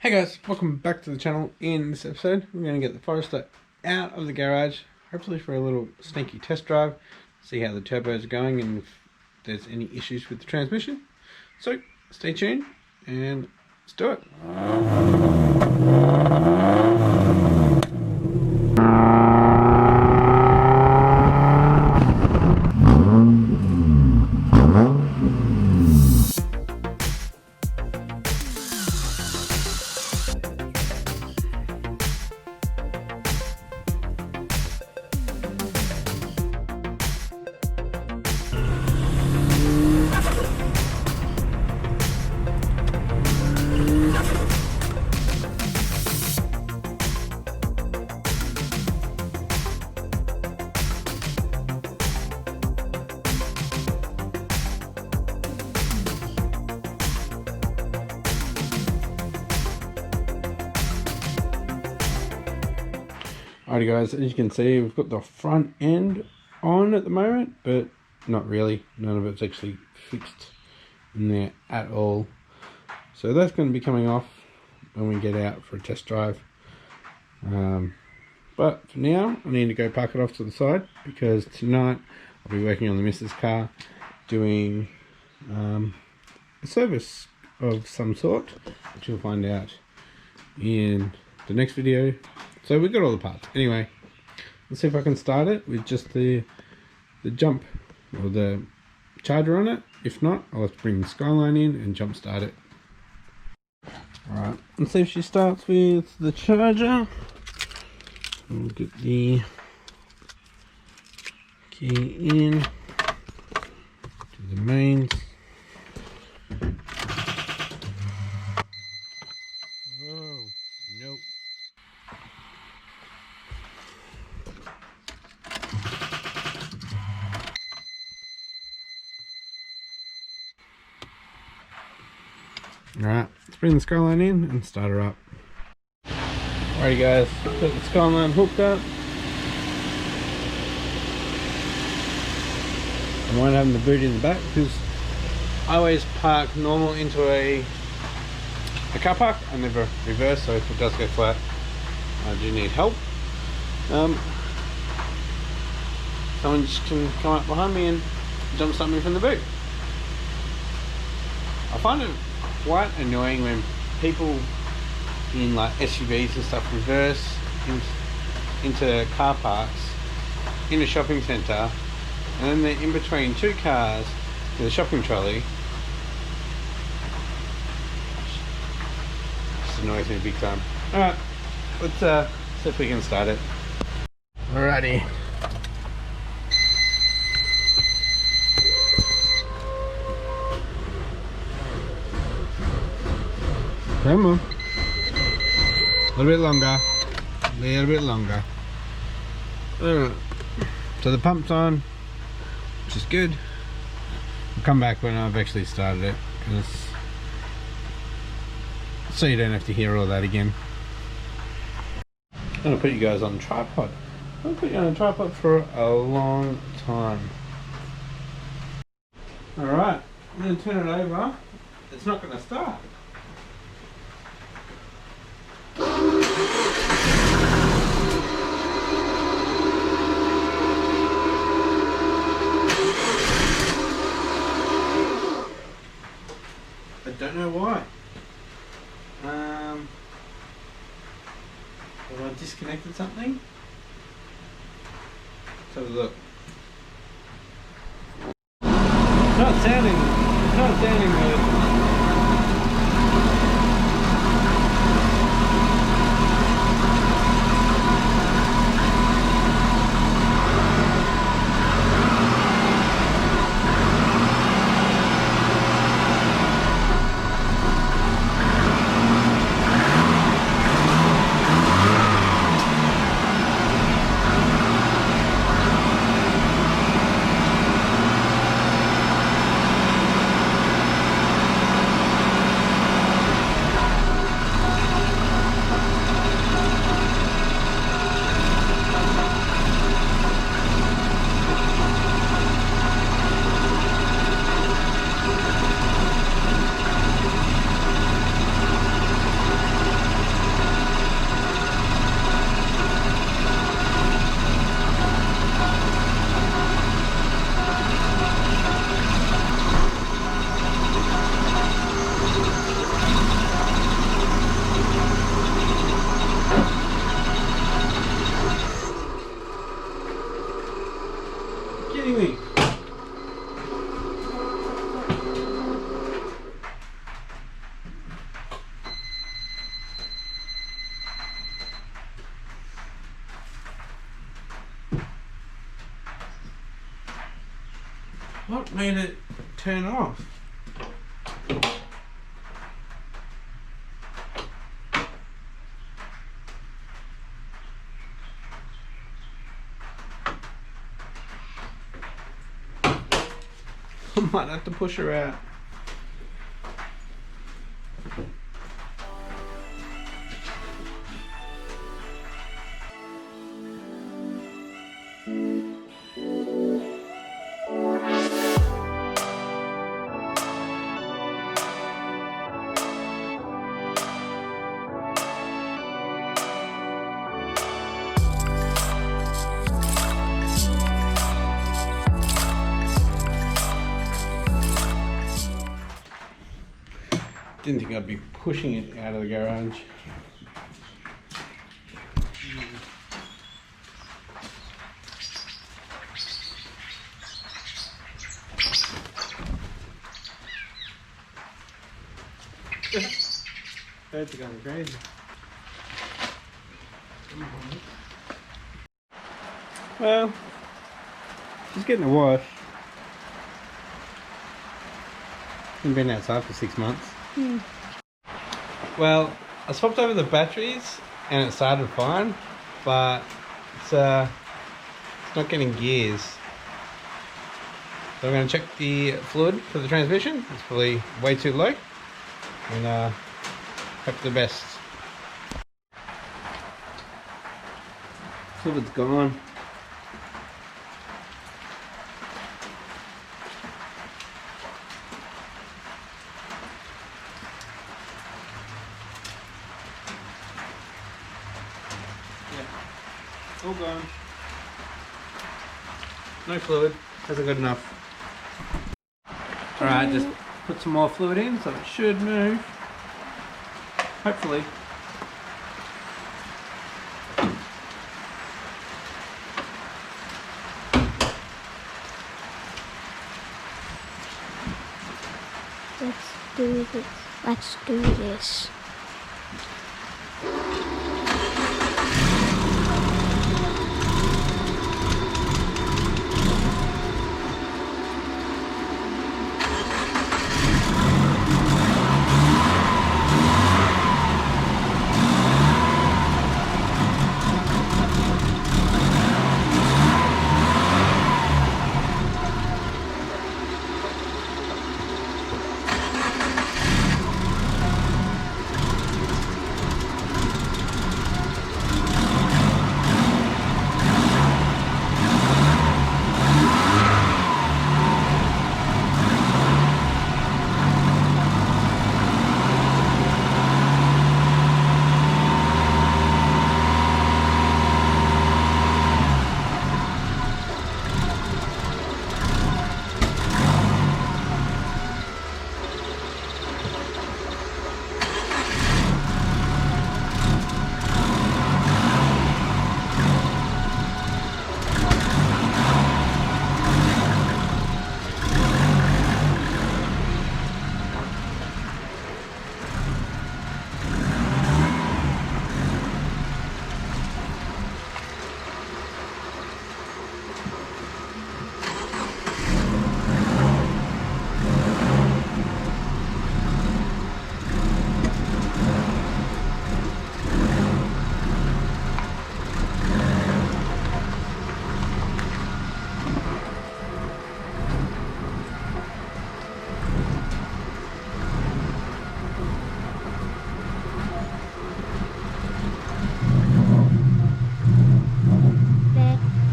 Hey guys, welcome back to the channel. In this episode, we're going to get the Forester out of the garage, hopefully for a little sneaky test drive, see how the turbos are going and if there's any issues with the transmission. So, stay tuned and let's do it. Alrighty guys, as you can see, we've got the front end on at the moment, but not really. None of it's actually fixed in there at all. So that's going to be coming off when we get out for a test drive. But for now, I need to go park it off to the side because tonight I'll be working on the missus car, doing a service of some sort, which you'll find out in the next video. So we've got all the parts. Anyway, let's see if I can start it with just the jump or the charger on it. If not, I'll have to bring the Skyline in and jump start it. Alright, let's see if she starts with the charger. We'll get the key in to the mains. Whoa, nope. Alright, let's bring the Skyline in and start her up. Alrighty guys, got the Skyline hooked up. I won't have the boot in the back because I always park normal into a car park. I never reverse, so if it does go flat, I do need help. Someone just can come up behind me and jump start me from the boot. I find it quite annoying when people in like SUVs and stuff reverse into car parks in a shopping centre, and then they're in between two cars with a shopping trolley. Just annoys me big time. Alright, let's see if we can start it. Alrighty. Come on. A little bit longer. A little bit longer. So the pump's on, which is good. I'll come back when I've actually started it, so you don't have to hear all that again. I'm going to put you guys on tripod. I'm going to put you on a tripod for a long time. Alright, I'm going to turn it over. It's not going to start. I don't know why. Have I disconnected something? Let's have a look. It's not sounding good. What made it turn off? I might have to push her out. Didn't think I'd be pushing it out of the garage. Birds are going crazy. Well, she's getting a wash. She's been outside for 6 months. Well, I swapped over the batteries and it started fine, but it's not getting gears. So I'm going to check the fluid for the transmission. It's probably way too low, and hope for the best. Fluid's gone. All gone. No fluid. Hasn't got enough. Alright, just put some more fluid in so it should move. Hopefully. Let's do this. Let's do this.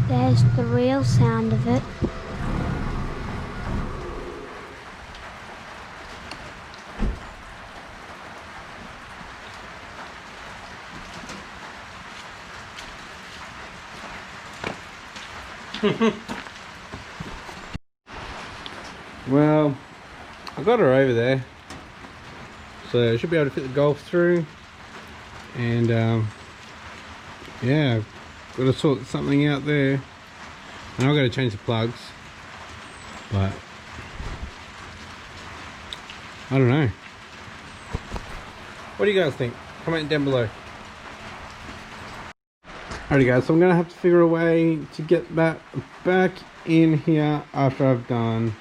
There's the real sound of it. Well, I got her over there, so I should be able to fit the Golf through, and yeah, got to sort something out there, and I've got to change the plugs, but I don't know. What do you guys think? Comment down below. Alrighty guys, so I'm going to have to figure a way to get that back in here after I've done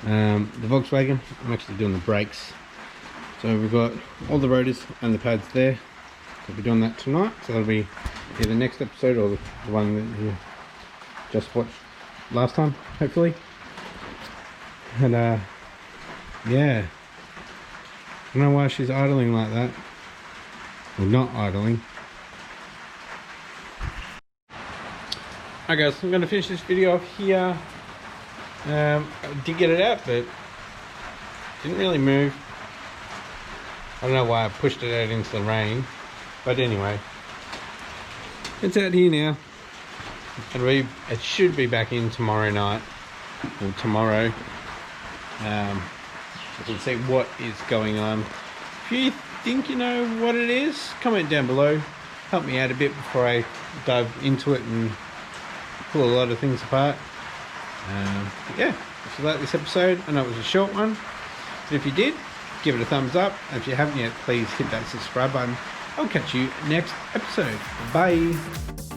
The Volkswagen, I'm actually doing the brakes. So we've got all the rotors and the pads there. So I'll be doing that tonight. So that'll be either the next episode or the one that you just watched last time, hopefully. And yeah, I don't know why she's idling like that. Well, not idling. Alright guys, I'm going to finish this video off here. I did get it out, but didn't really move. I don't know why I pushed it out into the rain, but anyway, it's out here now. It should be back in tomorrow night, or tomorrow. You can see what is going on. If you think you know what it is, comment down below. Help me out a bit before I dive into it and pull a lot of things apart. Yeah, if you like this episode, I know it was a short one, but if you did, give it a thumbs up. And if you haven't yet, please hit that subscribe button. I'll catch you next episode. Bye.